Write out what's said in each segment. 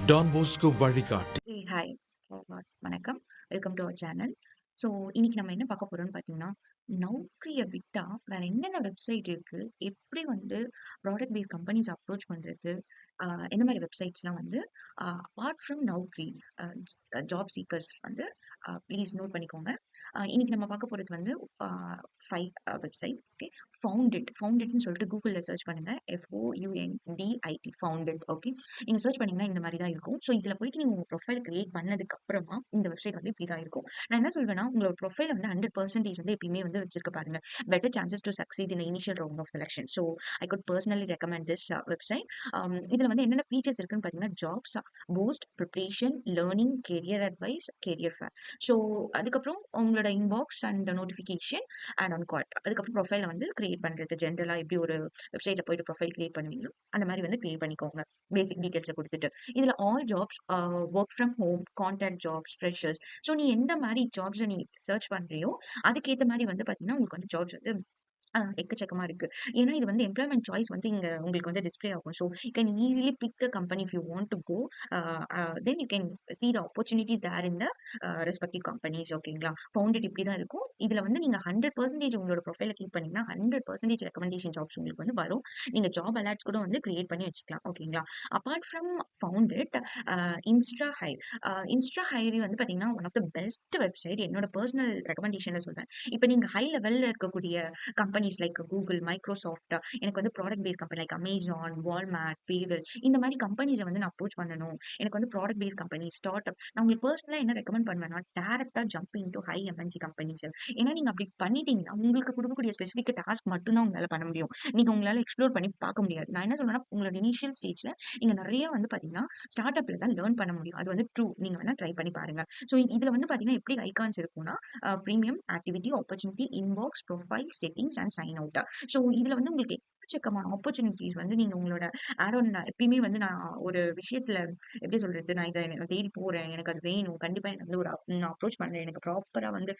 Don Bosco வழிகாட்டி. Hi. வணக்கம். Welcome to our channel. So இன்னைக்கு நம்ம என்ன பார்க்க போறோம்னு பார்த்தீங்கன்னா, நௌக்ரிய விட்டா வேற என்னென்ன வெப்சைட் இருக்கு? எப்படி வந்து ப்ராடக்ட் பேஸ்ட் கம்பெனிஸ் அப்ரோச் பண்றது? அ எந்த மாரி வெப்சைட்ஸ்லாம் வந்து apart from Naukri a job seekers வந்து ப்ளீஸ் நோட் பண்ணிக்கோங்க. இன்னைக்கு நம்ம பார்க்க போறது வந்து அ 5 வெப்சைட். ஓகே. ஃபவுண்டிட்ன்னு சொல்லிட்டு கூகுள்ல சர்ச் பண்ணுங்க. FOUNDIT ஃபவுண்டிட். ஓகே. நீங்க சர்ச் பண்ணீங்கன்னா இந்த மாரி தான் இருக்கும். ஸோ இதுல போயிட்டு நீங்க உங்க ப்ரொஃபைல் கிரியேட் பண்ணதுக்கு அப்புறமா இந்த வெப்சைட் வந்து இப்படி தான் இருக்கும். நான் என்ன சொல்வேன்னா, உங்களோட ப்ரொஃபைல வந்து 100% வந்து எப்பயுமே வந்து வச்சிருக்க பாருங்க. Better chances to succeed in the initial round of selection. So I could personally recommend this website. இதுல வந்து என்னென்ன ஃபீச்சர்ஸ் இருக்குன்னு பார்த்தீங்கன்னா, jobs, boost, preparation, learning, career advice, career fair. So அதுக்கப்புறம் உங்களோட inbox and notification and on call. அதுக்கப்புறம் ப்ரொஃபைல வந்து கிரியேட் பண்றது. ஜென்ரலா எப்படி ஒரு வெப்சைட்ல போயிட்டு ப்ரொஃபைல் கிரியேட் பண்ணுவீங்களோ, அந்த மாரி வந்து கிரியேட் பண்ணிக்கோங்க. பேசிக் டீடைல்ஸ குடுத்துட்டு. இதுல all jobs, work from home, contract jobs, freshers. So நீ எந்த மாரி ஜாப்ஸ நீ சர்ச் பண்றியோ, அதுக்கேத்த மாரி வந்து பார்த்தீங்கன்னா, உங்களுக்கு வந்து ஜாப்ஸ் வந்து எக்கச்சக்கமா இருக்கு. ஏன்னா இது வந்து எம்ப்ளாய்மென்ட் சாய்ஸ் வந்து இங்க உங்களுக்கு வந்து டிஸ்ப்ளே ஆகும். So you can easily pick the company if you want to go. Then you can see the opportunities there in the respective companies. ஓகேங்களா? ஃபவுண்டட் இப்படி தான் இருக்கும். இதுல வந்து நீங்க 100% உங்களோட ப்ரொஃபைல கிளிக் பண்ணீங்கன்னா 100% ரெக்கமெண்டேஷன் ஜாப்ஸ் உங்களுக்கு வந்து வரும். நீங்க ஜாப் அலர்ட்ஸ் கூட வந்து கிரியேட் பண்ணி வச்சுக்கலாம். ஓகேங்களா? Apart from Foundit, Instahire. Instahire வந்து பார்த்தீங்கன்னா, one of the best website. என்னோட பெர்சனல் ரெக்கமெண்டேஷன்ல சொல்றேன். இப்ப நீங்க ஹை லெவல்ல இருக்கக்கூடிய கம்பெனிஸ் லைக் கூகுள், மைக்ரோசாஃப்ட், எனக்கு வந்து product based company like Amazon, Walmart, PayPal, இந்த மாரி கம்பெனிஸ வந்து நான் அப்ரோச் பண்ணணும். எனக்கு வந்து product based company, start up. நான் உங்களுக்கு பெர்சனலா என்ன ரெக்கமெண்ட் பண்ணுவேன்னா, டைரக்ட்டா jump into high MNC companies. ஏன்னா நீங்க அப்படி பண்ணிட்டீங்கன்னா, உங்களுக்கு குடுக்கக்கூடிய ஸ்பெசிஃபிக் டாஸ்க் மட்டும் தான் உங்களால பண்ண முடியும். நீங்க உங்களால எக்ஸ்ப்ளோர் பண்ணி பார்க்க முடியாது. நான் என்ன சொல்றேன்னா, உங்களோட இனிஷியல் ஸ்டேஜ்ல நீங்க நெறைய வந்து பார்த்தீங்கன்னா, ஸ்டார்ட் அப்ல தான் லேர்ன் பண்ண முடியும். அது வந்து ட்ரூ. நீங்க வேணா ட்ரை பண்ணி பாருங்க. ஸோ இதுல வந்து பார்த்தீங்கன்னா, எப்படி ஐகான்ஸ் இருக்கும்னா, premium, activity, opportunity, inbox, profile, settings and sign out. So இதுல வந்து உங்களுக்கு எக்கச்சக்கமான ஆப்பர்ச்சுனிட்டீஸ் வந்து நீங்க உங்களோட ஆட் ஆன் எப்பயுமே வந்து நான் ஒரு விஷயத்துல எப்படி சொல்றது, நான் இத தேடி போறேன். எனக்கு அது வேணும். கண்டிப்பா எனக்கு வந்து ஒரு நான் அப்ரோச் பண்றேன். எனக்கு ப்ராப்பரா வந்து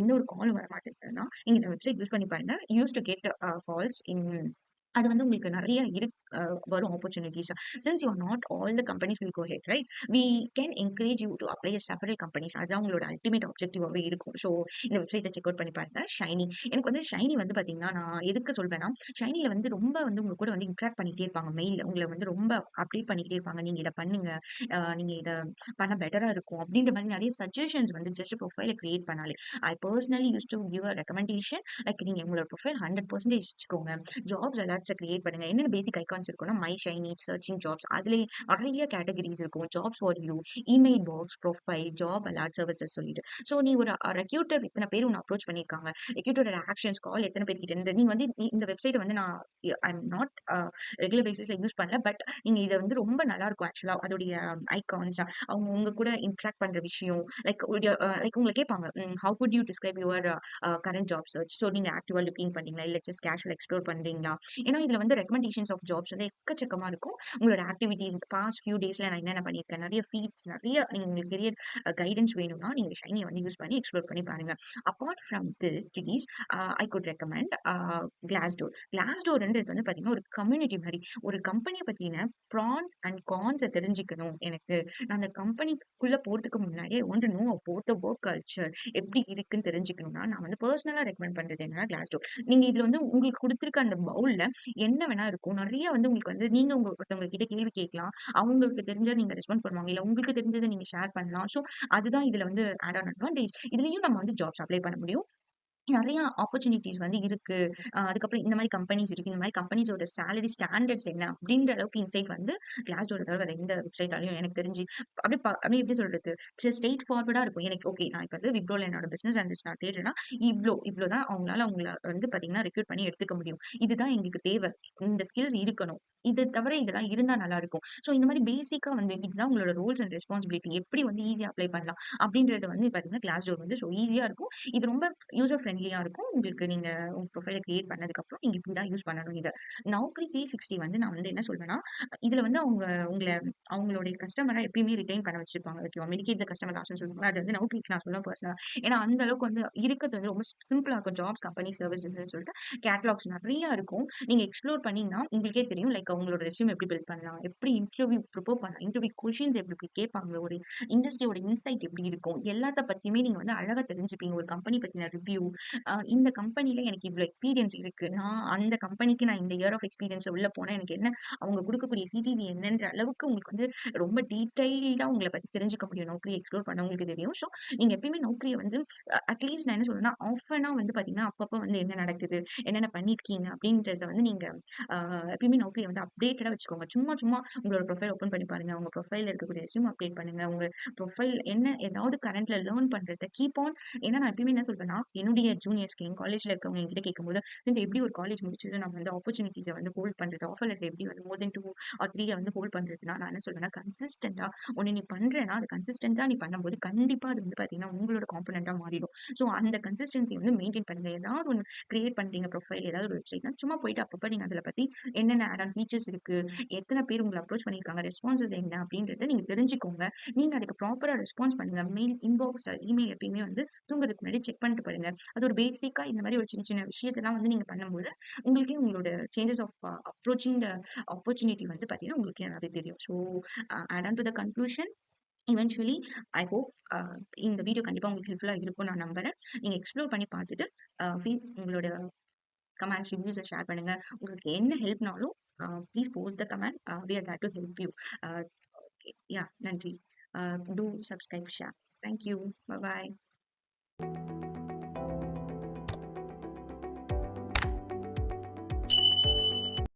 எந்த ஒரு காலும் வர மாட்டேங்குதுன்னா, நீங்க இந்த வெப்சைட் யூஸ் பண்ணி பாருங்க. Use to get calls in. அது வந்து உங்களுக்கு நெறைய வரும் opportunities. Since you are not all the companies will go head right? We can encourage you to apply several companies. அதுதான் உங்களோட அல்டிமேட் ஆப்ஜெக்டிவாவே இருக்கும். ஸோ இந்த வெப்சைட்ட செக் அவுட் பண்ணி பாருங்க. ஷைனி. எனக்கு வந்து ஷைனி வந்து பார்த்தீங்கன்னா, நான் எதுக்கு சொல்வேன்னா, ஷைனில வந்து ரொம்ப வந்து உங்க கூட வந்து இன்டராக்ட் பண்ணிக்கிட்டே இருப்பாங்க. மெயில்ல உங்கள வந்து ரொம்ப அப்டேட் பண்ணிக்கிட்டே இருப்பாங்க. நீங்க இத பண்ணுங்க. நீங்க இத பண்ணா பெட்டரா இருக்கும். அப்படின்ற மாரி நெறைய சஜஷன்ஸ் வந்து ஜஸ்ட் ப்ரொஃபைல கிரியேட் பண்ணாலே. I personally used to give a recommendation. Like நீங்க உங்களோட ப்ரொஃபைல் 100% வச்சுக்கோங்க. ஜாப்ஸ் அலர்ட்ஸ கிரியேட் பண்ணுங்க. என்னென்ன பேசிக் ஐகான்ஸ் இருக்கும்னா, மை ஷைனி, சர்ச்சிங் ஜாப்ஸ். அதிலேயே நெறைய கேட்டகரிஸ் இருக்கும். Jobs for you, email box, profile, job alert services சொல்லிட்டு. ஸோ நீ ஒரு ரெக்ரூட்டர் இத்தன பேர் உன்ன அப்ரோச் பண்ணியிருக்காங்க. ரெக்ரூட்டரோட ஆக்ஷன்ஸ் கால் எத்தன பேர்கிட்ட இருந்து நீங்க வந்து இந்த வெப்சைட்ட வந்து நான் ஐ அம் நாட் ரெகுலர் பேசிஸ்ல யூஸ் பண்ணல. பட் நீங்க இத வந்து ரொம்ப நல்லாருக்கும் ஆக்சுவலா. அதோடைய ஐகான்ஸ், அவங்க உங்க கூட இன்டராக்ட் பண்ற விஷயம், லைக் லைக் உங்கள கேட்பாங்க. How good you describe your current job search? So நீங்க ஆக்டிவா லுக்கிங் பண்றீங்களா? இல்ல ஜஸ்ட் கேஷுவல் எக்ஸ்ப்ளோர் பண்றீங்களா? ஏன்னா இதுல வந்து ரெக்கமெண்டேஷன்ஸ் ஆஃப் ஜாப்ஸ் வந்து எக்கச்சக்கமா இருக்கும். உங்களோட ஆக்டிவிட்டீஸ் பாஸ்ட் ஃபியூ டேஸ்ல நான் என்னென்ன பண்ணியிருக்கேன், நெறைய ஃபீட்ஸ், நெறைய நீங்க உங்களுக்கு கெரியர் கைடன்ஸ் வேணும்னா, நீங்க ஷைனிய வந்து யூஸ் பண்ணி எக்ஸ்ப்ளோர் பண்ணி பாருங்க. Apart from this studies, I could recommend Glassdoor. கிளாஸ்டோர்ன்றது வந்து பார்த்தீங்கன்னா, ஒரு கம்யூனிட்டி மாரி. ஒரு கம்பெனிய பத்தின ப்ரான்ஸ் அண்ட் கான்ஸ தெரிஞ்சுக்கணும் எனக்கு. நான் அந்த கம்பெனிக்குள்ள போறதுக்கு முன்னாடியே I want to know about the work culture எப்படி இருக்குன்னு தெரிஞ்சுக்கணும்னா, நான் வந்து பெர்சனலா ரெக்கமெண்ட் பண்றது என்னன்னா கிளாஸ்டோர். நீங்க இதுல வந்து உங்களுக்கு குடுத்திருக்க அந்த பவுல்ல என்ன வேணா இருக்கும். நெறைய வந்து உங்களுக்கு வந்து நீங்க ஒருத்தவங்க கிட்ட கேள்வி கேட்கலாம். அவங்களுக்கு தெரிஞ்சா நீங்க ரெஸ்பாண்ட் பண்ணுவாங்க. இல்ல உங்களுக்கு தெரிஞ்சத நீங்க ஷேர் பண்ணலாம். ஸோ அதுதான் இதுல வந்து ஆட் ஆன் அட்வான்டேஜ். இதுலயும் நம்ம வந்து ஜாப்ஸ் அப்ளை பண்ண முடியும். நெறைய ஆப்பர்ச்சுனிட்டீஸ் வந்து இருக்கு. அதுக்கப்புறம் இந்த மாரி கம்பெனிஸ் இருக்கு. இந்த மாரி கம்பெனிஸோட சேலரி ஸ்டாண்டர்ட்ஸ் என்ன? அப்படின்ற அளவுக்கு இன்சைட் வந்து கிளாஸ்டோர தவிர வேற எந்த வெப்சைட்டாலயும் எனக்கு தெரிஞ்சு அப்படியே எப்படி சொல்றது? ஸ்ட்ரெய்ட் ஃபார்வர்டா இருக்கும். எனக்கு ஓகே. நான் இப்ப வந்து விப்ரோல என்னோட பிசினஸ் அனலிஸ்ட் நான் தேடுறேன்னா, இவ்ளோ தான் அவங்களால உங்கள வந்து பார்த்தீங்கன்னா, ரெக்ரூட் பண்ணி எடுத்துக்க முடியும். இதுதான் எங்களுக்கு தேவை. இந்த ஸ்கில்ஸ் இருக்கணும். இது தவிர இதெல்லாம் இருந்தா நல்லாருக்கும். ஸோ இந்த மாரி பேசிக்கா வந்து இதுதான் உங்களோட ரோல்ஸ் அண்ட் ரெஸ்பான்சிபிலிட்டி. எப்படி வந்து ஈஸியா அப்ளை பண்ணலாம்? அப்படின்றது வந்து பார்த்தீங்கன்னா, கிளாஸ்டோர் வந்து ஸோ ஈஸியா இருக்கும். இது ரொம்ப யூசர் ஃப்ரெண்ட்லி. ஃப்ரெண்ட்லியா இருக்கும். உங்களுக்கு நீங்க உங்க ப்ரொஃபைல கிரியேட் பண்ணதுக்கப்புறம் நீங்க இப்படி தான் யூஸ் பண்ணணும் இத. Naukri 360 வந்து நான் வந்து என்ன சொல்வேன்னா, இதுல வந்து உங்கள அவங்களுடைய கஸ்டமரா எப்பயுமே ரிட்டெயின் பண்ண வச்சிருப்பாங்க. ஓகேவா? மெடிக்கேட் த கஸ்டமர் லாஸ்ட்ன்னு சொல்லுவாங்க. அது வந்து Naukriக்கு நான் சொல்லுவேன் பெர்சனலா. ஏன்னா அந்த அளவுக்கு வந்து இருக்கிறது வந்து ரொம்ப சிம்பிளா இருக்கும். ஜாப்ஸ், கம்பெனி, சர்வீசஸ்ன்னு சொல்லிட்டு கேட்டலாக்ஸ் நெறைய இருக்கும். நீங்க எக்ஸ்ப்ளோர் பண்ணீங்கன்னா, உங்களுக்கே தெரியும். லைக் உங்களோட ரெஸ்யூம் எப்படி பில்ட் பண்ணலாம்? எப்படி இன்டர்வியூ ப்ரிப்பேர் பண்ணலாம்? இன்டர்வியூ கொஸ்டின்ஸ் எப்படி எப்படி கேட்பாங்க? ஒரு இண்டஸ்ட்ரியோட இன்சைட் எப்படி இருக்கும்? எல்லாத்த பத்தியுமே நீங்க வந்து அழகா தெரிஞ்சுப்பீங்க. ஒரு கம்பெனி பத்தின ரிவ்யூ, இந்த கம்பெனில எனக்கு இவ்ளோ எக்ஸ்பீரியன்ஸ் இருக்கு. அந்த கம்பெனிக்கு நான் இந்த இயர் ஆஃப் எக்ஸ்பீரியன்ஸ்ல உள்ள போனா எனக்கு என்ன அவங்க குடுக்கக்கூடிய சிடிசி என்னன்ற அளவுக்கு உங்களுக்கு வந்து ரொம்ப டீட்டெயில்டா உங்கள பத்தி தெரிஞ்சுக்க முடியும். Naukri எக்ஸ்ப்ளோர் பண்ணவங்களுக்கு தெரியும். ஸோ நீங்க எப்பயுமே Naukriய வந்து அட்லீஸ்ட் நான் என்ன சொல்றேன்னா, ஆஃபனா வந்து பார்த்தீங்கன்னா, அப்பப்ப வந்து என்ன நடக்குது? என்னென்ன பண்ணியிருக்கீங்க? அப்படின்றத வந்து நீங்க அ எப்பயுமே Naukriய வந்து அப்டேட்டடா வச்சுக்கோங்க. சும்மா சும்மா உங்களோட ப்ரொஃபைல் ஓப்பன் பண்ணி பாருங்க. உங்க ப்ரொஃபைல்ல இருக்கக்கூடிய ரெஸ்யூம் அப்டேட் பண்ணுங்க. உங்க ப்ரொஃபைல் என்ன ஏதாவது கரண்ட்ல லேர்ன் பண்றத கீப் ஆன். ஏன்னா நான் எப்பயுமே என்ன சொல்றேன்னா, என்னுடைய ஜூனியர்ஸ்க்கு என் காலேஜ்ல இருக்கிறவங்க என்கிட்ட கேட்கும்போது, இந்த எப்படி ஒரு காலேஜ் முடிச்சதும் நம்ம வந்து ஆப்பர்ச்சுனிட்டீஸ வந்து ஹோல்ட் பண்றது, ஆஃபர் லெட்டர் எப்படி வந்து மோர் தென் 2 ஆர் 3 வந்து ஹோல்ட் பண்றதுன்னா, நான் என்ன சொல்றேன்னா, கன்சிஸ்டன்ட்டா ஒண்ணு நீ பண்றேன்னா, அது கன்சிஸ்டன்ட்டா நீ பண்ணும்போது கண்டிப்பா அது வந்து பார்த்தீங்கன்னா, உங்களோட காம்பனன்ட்டா மாறிடும். ஸோ அந்த கன்சிஸ்டன்சி வந்து மெயின்டெயின் பண்ணுங்க. ஏதாவது ஒண்ணு கிரியேட் பண்றீங்க ப்ரொஃபைல் ஏதாவது ஒரு வெப்சைட்னா, சும்மா போயிட்டு அப்பப்ப நீங்க அதில பத்தி என்னென்ன ஆட் ஆன் ஃபீச்சர்ஸ் இருக்கு, எத்தன பேர் உங்கள அப்ரோச் பண்ணியிருக்காங்க, ரெஸ்பான்ஸஸ் என்ன அப்படின்றத நீங்க தெரிஞ்சுக்கோங்க. நீங்க அதுக்கு ப்ராப்பரா ரெஸ்பான்ஸ் பண்ணுங்க. மெயில் இன்பாக்ஸ் இமெயில் எப்பயுமே வந்து தூங்குறதுக்கு முன்னாடி செக் பண்ணிட்டு படுங்க. அது ஒரு பேசிக்கா இந்த மாரி ஒரு சின்ன சின்ன விஷயத்தெல்லாம் வந்து நீங்க பண்ணும்போது, உங்களுக்கே உங்களோட changes of approaching the opportunity வந்து பார்த்தீங்கன்னா, உங்களுக்கே நல்லாவே தெரியும். So add on to the conclusion eventually I hope இந்த வீடியோ கண்டிப்பா உங்களுக்கு ஹெல்ப்ஃபுல்லா இருக்கும்னு நான் நம்புறேன். நீங்க எக்ஸ்ப்ளோர் பண்ணி பார்த்துட்டு உங்களோட கமெண்ட்ஸ், ரிவ்யூஸ ஷேர் பண்ணுங்க. உங்களுக்கு என்ன ஹெல்ப்னாலும் please post the comment. We are there to help you. Uh okay. நன்றி. To subscribe, share. Thank you. Bye.